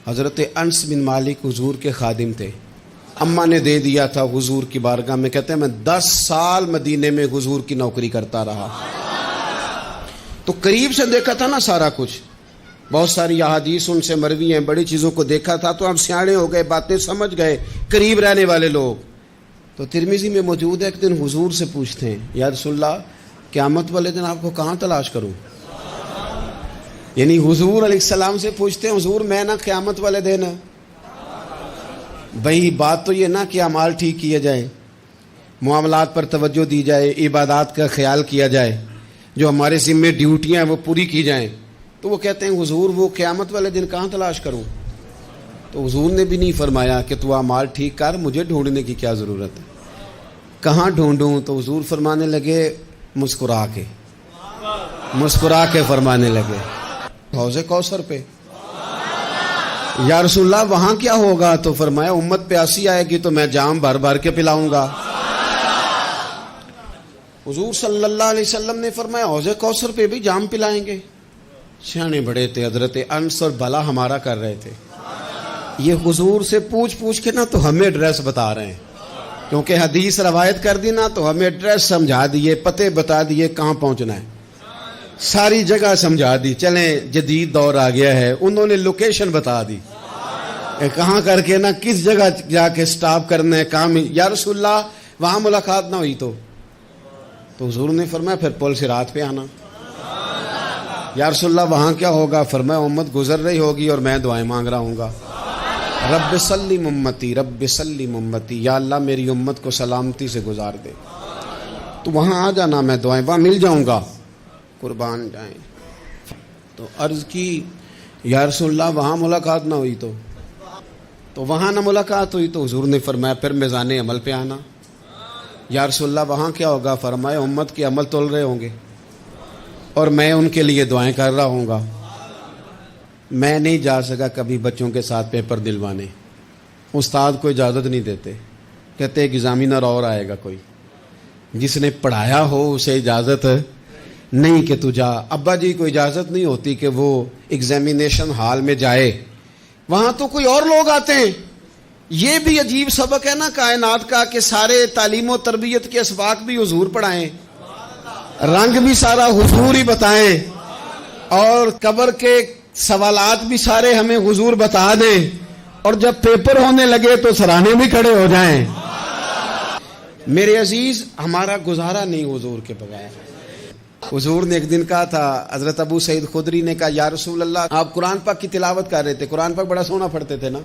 حضرت انس بن مالک حضور کے خادم تھے. اماں نے دے دیا تھا حضور کی بارگاہ میں. کہتے ہیں میں 10 سال مدینے میں حضور کی نوکری کرتا رہا, تو قریب سے دیکھا تھا نا سارا کچھ. بہت ساری احادیث ان سے مروی ہیں, بڑی چیزوں کو دیکھا تھا, تو ہم سیانے ہو گئے, باتیں سمجھ گئے, قریب رہنے والے لوگ. تو ترمذی میں موجود ہے, ایک دن حضور سے پوچھتے ہیں یا رسول اللہ قیامت والے دن آپ کو کہاں تلاش کروں. یعنی حضور علیہ السلام سے پوچھتے ہیں حضور میں نا قیامت والے دن, بھئی بات تو یہ نا کہ اعمال ٹھیک کیے جائیں, معاملات پر توجہ دی جائے, عبادات کا خیال کیا جائے, جو ہمارے ذمے ڈیوٹیاں ہیں وہ پوری کی جائیں. تو وہ کہتے ہیں حضور وہ قیامت والے دن کہاں تلاش کروں. تو حضور نے بھی نہیں فرمایا کہ تو اعمال ٹھیک کر, مجھے ڈھونڈنے کی کیا ضرورت ہے, کہاں ڈھونڈوں. تو حضور فرمانے لگے مسکرا کے فرمانے لگے حوض کوثر پہ. یا رسول اللہ وہاں کیا ہوگا. تو فرمایا امت پیاسی آئے گی تو میں جام بھر بھر کے پلاؤں گا. حضور صلی اللہ علیہ وسلم نے فرمایا حوض کوثر پہ بھی جام پلائیں گے. سیانے بڑے تھے حضرت انس, اور بھلا ہمارا کر رہے تھے. یہ حضور سے پوچھ کے نا تو ہمیں ایڈریس بتا رہے ہیں, کیونکہ حدیث روایت کر دی نا تو ہمیں ایڈریس سمجھا دیے, پتے بتا دیے کہاں پہنچنا ہے, ساری جگہ سمجھا دی. چلیں جدید دور آ گیا ہے, انہوں نے لوکیشن بتا دی کہاں کر کے نا کس جگہ جا کے سٹاپ کرنا ہے کام. یا رسول اللہ وہاں ملاقات نہ ہوئی تو حضور نے فرمایا پھر پل صراط پہ آنا. یا رسول اللہ وہاں کیا ہوگا. فرمایا امت گزر رہی ہوگی اور میں دعائیں مانگ رہا ہوں گا, رب سلم امتی رب سلم امتی, یا اللہ میری امت کو سلامتی سے گزار دے. تو وہاں آ جانا, میں دعائیں وہاں مل جاؤں گا, قربان جائیں. تو عرض کی یا رسول اللہ وہاں ملاقات نہ ہوئی تو وہاں نہ ملاقات ہوئی. تو حضور نے فرمایا پھر میزان عمل پہ آنا. یا رسول اللہ وہاں کیا ہوگا. فرمایا امت کے عمل تول رہے ہوں گے اور میں ان کے لیے دعائیں کر رہا ہوں گا. میں نہیں جا سکا کبھی بچوں کے ساتھ پیپر دلوانے, استاد کو اجازت نہیں دیتے, کہتے ایگزامینر اور آئے گا کوئی, جس نے پڑھایا ہو اسے اجازت نہیں کہ تو جا. ابا جی کو اجازت نہیں ہوتی کہ وہ ایگزامینیشن ہال میں جائے, وہاں تو کوئی اور لوگ آتے ہیں. یہ بھی عجیب سبق ہے نا کائنات کا کہ سارے تعلیم و تربیت کے اسباق بھی حضور پڑھائیں, رنگ بھی سارا حضور ہی بتائیں, اور قبر کے سوالات بھی سارے ہمیں حضور بتا دیں, اور جب پیپر ہونے لگے تو سرانے بھی کھڑے ہو جائیں. میرے عزیز ہمارا گزارا نہیں حضور کے بغیر. حضور نے ایک دن کہا تھا, حضرت ابو سعید خدری نے کہا یا رسول اللہ آپ قرآن پاک کی تلاوت کر رہے تھے, قرآن پاک بڑا سونا پڑھتے تھے نا.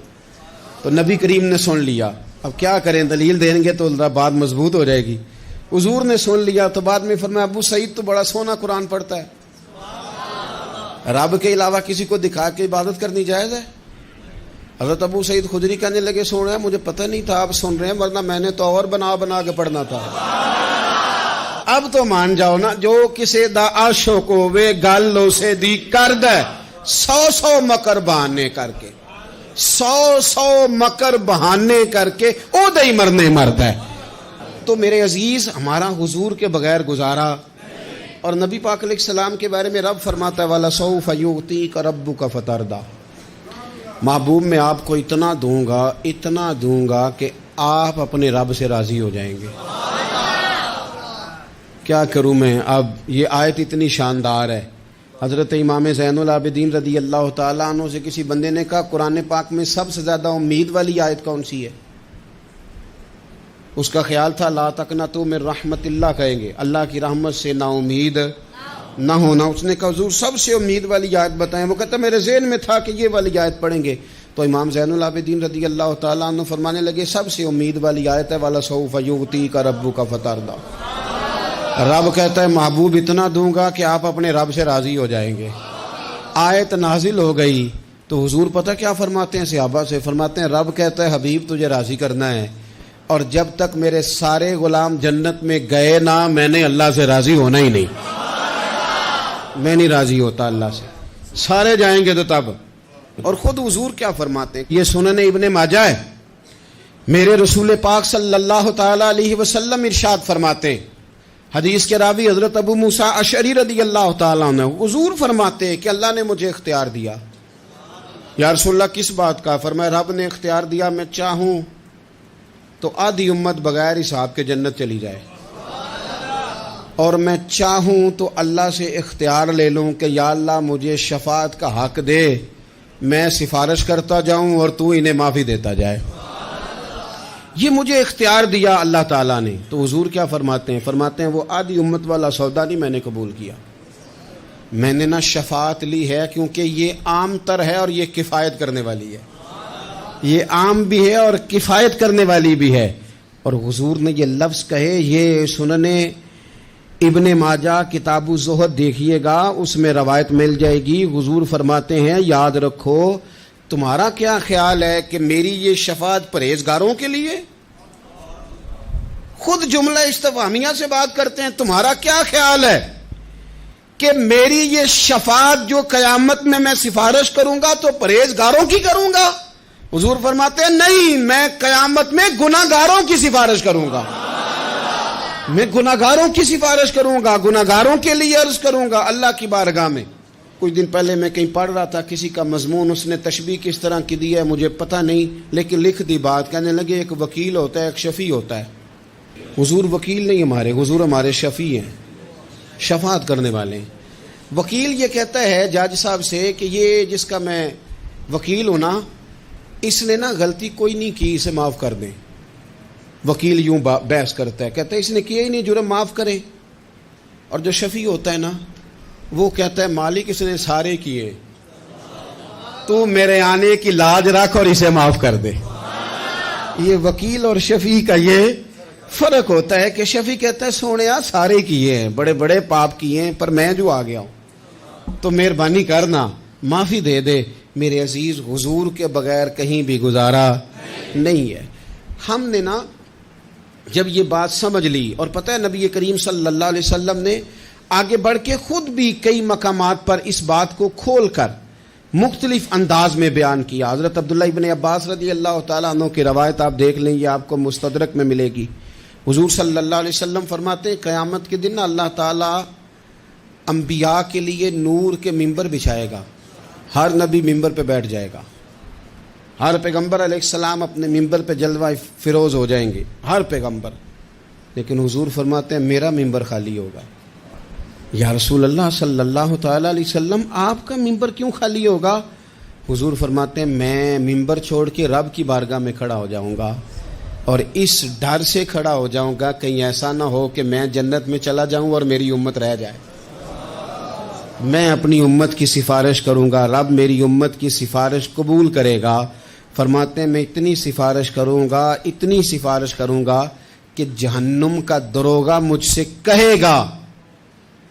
تو نبی کریم نے سن لیا, اب کیا کریں دلیل دیں گے تو بات مضبوط ہو جائے گی. حضور نے سن لیا تو بعد میں فرمایا ابو سعید تو بڑا سونا قرآن پڑھتا ہے, رب کے علاوہ کسی کو دکھا کے عبادت کرنی جائز ہے. حضرت ابو سعید خدری کہنے لگے سن رہے ہیں, مجھے پتہ نہیں تھا آپ سن رہے ہیں, ورنہ میں نے تو اور بنا کے پڑھنا تھا. اب تو مان جاؤ نا, جو کسے دا عاشق کو وے گالو سے دی کرد ہے 100 مکر بہانے کر کے, 100 مکر بہانے کر کے او دئی مرنے مرد ہے. تو میرے عزیز ہمارا حضور کے بغیر گزارا. اور نبی پاک علیہ السلام کے بارے میں رب فرماتا ہے وَلَسَوْفَ يُعْطِيكَ رَبُّكَ فَتَرْضَىٰ, محبوب میں آپ کو اتنا دوں گا کہ آپ اپنے رب سے راضی ہو جائیں گے. کیا کروں میں. اب یہ آیت اتنی شاندار ہے. حضرت امام زین العابدین رضی اللہ تعالیٰ عنہ سے کسی بندے نے کہا قرآن پاک میں سب سے زیادہ امید والی آیت کون سی ہے. اس کا خیال تھا لا تقنطوا من رحمت اللہ, کہیں گے اللہ کی رحمت سے نا امید نہ ہونا. اس نے کہا حضور سب سے امید والی آیت بتائیں. وہ کہتا میرے ذہن میں تھا کہ یہ والی آیت پڑھیں گے. تو امام زین العابدین رضی اللہ تعالیٰ عنہ فرمانے لگے سب سے امید والی آیت ہے وَلَسَوْفَ يُعْطِيكَ رَبُّكَ فَتَرْضَىٰ. رب کہتا ہے محبوب اتنا دوں گا کہ آپ اپنے رب سے راضی ہو جائیں گے. آیت نازل ہو گئی تو حضور پتہ کیا فرماتے ہیں صحابہ سے, فرماتے ہیں رب کہتا ہے حبیب تجھے راضی کرنا ہے, اور جب تک میرے سارے غلام جنت میں گئے نہ میں نے اللہ سے راضی ہونا ہی نہیں. میں نہیں راضی ہوتا اللہ سے, سارے جائیں گے تو تب. اور خود حضور کیا فرماتے ہیں, یہ سنن ابن ماجہ ہے, میرے رسول پاک صلی اللہ تعالی علیہ وسلم ارشاد فرماتے ہیں, حدیث کے راوی حضرت ابو موسیٰ اشعری رضی اللہ تعالیٰ عنہ, حضور فرماتے ہیں کہ اللہ نے مجھے اختیار دیا یا رسول اللہ کس بات کا؟ فرمایا رب نے اختیار دیا میں چاہوں تو آدھی امت بغیر حساب کے جنت چلی جائے، اور میں چاہوں تو اللہ سے اختیار لے لوں کہ یا اللہ مجھے شفاعت کا حق دے، میں سفارش کرتا جاؤں اور تو انہیں معافی دیتا جائے۔ یہ مجھے اختیار دیا اللہ تعالیٰ نے۔ تو حضور کیا فرماتے ہیں؟ فرماتے ہیں وہ آدھی امت والا سودا نہیں میں نے قبول کیا، میں نے نہ شفاعت لی ہے، کیونکہ یہ عام تر ہے اور یہ کفایت کرنے والی ہے، یہ عام بھی ہے اور کفایت کرنے والی بھی ہے۔ اور حضور نے یہ لفظ کہے، یہ سنن ابن ماجہ کتاب الزہد دیکھیے گا، اس میں روایت مل جائے گی۔ حضور فرماتے ہیں یاد رکھو تمہارا کیا خیال ہے کہ میری یہ شفاعت پرہیزگاروں کے لیے؟ خود جملہ استفہامیہ سے بات کرتے ہیں، تمہارا کیا خیال ہے کہ میری یہ شفاعت جو قیامت میں سفارش کروں گا تو پرہیزگاروں کی کروں گا؟ حضور فرماتے ہیں نہیں، میں قیامت میں گناہگاروں کی سفارش کروں گا، میں گناہگاروں کی سفارش کروں گا، گناہگاروں کے لیے عرض کروں گا اللہ کی بارگاہ میں۔ کچھ دن پہلے میں کہیں پڑھ رہا تھا کسی کا مضمون، اس نے تشبیہ کس طرح کی دی ہے مجھے پتہ نہیں، لیکن لکھ دی بات، کہنے لگے ایک وکیل ہوتا ہے ایک شفیع ہوتا ہے۔ حضور وکیل نہیں ہمارے، حضور ہمارے شفیع ہیں، شفاعت کرنے والے ہیں۔ وکیل یہ کہتا ہے جج صاحب سے کہ یہ جس کا میں وکیل ہوں نا، اس نے نا غلطی کوئی نہیں کی، اسے معاف کر دیں۔ وکیل یوں بحث کرتا ہے، کہتا ہے اس نے کیا ہی نہیں، جرم معاف کریں۔ اور جو شفیع ہوتا ہے نا وہ کہتا ہے مالک اس نے سارے کیے، تو میرے آنے کی لاج رکھ اور اسے معاف کر دے۔ یہ وکیل اور شفیع کا یہ فرق ہوتا ہے کہ شفیع کہتا ہے سونیا سارے کیے ہیں، بڑے بڑے پاپ کیے ہیں، پر میں جو آ گیا ہوں تو مہربانی کرنا معافی دے دے۔ میرے عزیز حضور کے بغیر کہیں بھی گزارا نہیں ہے۔ ہم نے نا جب یہ بات سمجھ لی، اور پتہ ہے نبی کریم صلی اللہ علیہ وسلم نے آگے بڑھ کے خود بھی کئی مقامات پر اس بات کو کھول کر مختلف انداز میں بیان کیا۔ حضرت عبداللہ ابن عباس رضی اللہ تعالیٰ عنہ کی روایت آپ دیکھ لیں، یہ آپ کو مستدرک میں ملے گی۔ حضور صلی اللہ علیہ وسلم فرماتے ہیں قیامت کے دن اللہ تعالیٰ انبیاء کے لیے نور کے ممبر بچھائے گا، ہر نبی ممبر پہ بیٹھ جائے گا، ہر پیغمبر علیہ السلام اپنے ممبر پہ جلوہ فروز ہو جائیں گے، ہر پیغمبر۔ لیکن حضور فرماتے ہیں میرا ممبر خالی ہوگا۔ یا رسول اللہ صلی اللہ تعالیٰ علیہ وسلم آپ کا ممبر کیوں خالی ہوگا؟ حضور فرماتے ہیں میں ممبر چھوڑ کے رب کی بارگاہ میں کھڑا ہو جاؤں گا، اور اس ڈر سے کھڑا ہو جاؤں گا کہیں ایسا نہ ہو کہ میں جنت میں چلا جاؤں اور میری امت رہ جائے۔ میں اپنی امت کی سفارش کروں گا، رب میری امت کی سفارش قبول کرے گا۔ فرماتے ہیں میں اتنی سفارش کروں گا، اتنی سفارش کروں گا کہ جہنم کا دروغہ مجھ سے کہے گا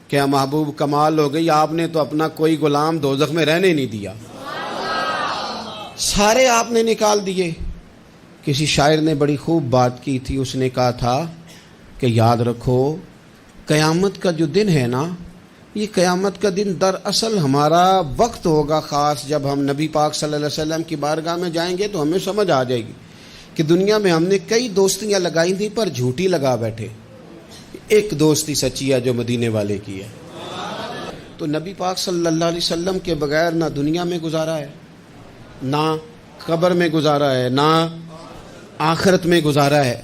کہ محبوب کمال ہو گئی، آپ نے تو اپنا کوئی غلام دوزخ میں رہنے نہیں دیا، سارے آپ نے نکال دیے۔ کسی شاعر نے بڑی خوب بات کی تھی، اس نے کہا تھا کہ یاد رکھو قیامت کا جو دن ہے نا، یہ قیامت کا دن دراصل ہمارا وقت ہوگا خاص، جب ہم نبی پاک صلی اللہ علیہ وسلم کی بارگاہ میں جائیں گے تو ہمیں سمجھ آ جائے گی کہ دنیا میں ہم نے کئی دوستیاں لگائی تھیں پر جھوٹی لگا بیٹھے، ایک دوستی سچی ہے جو مدینے والے کی ہے۔ تو نبی پاک صلی اللہ علیہ وسلم کے بغیر نہ دنیا میں گزارا ہے، نہ قبر میں گزارا ہے، نہ آخرت میں گزارا ہے۔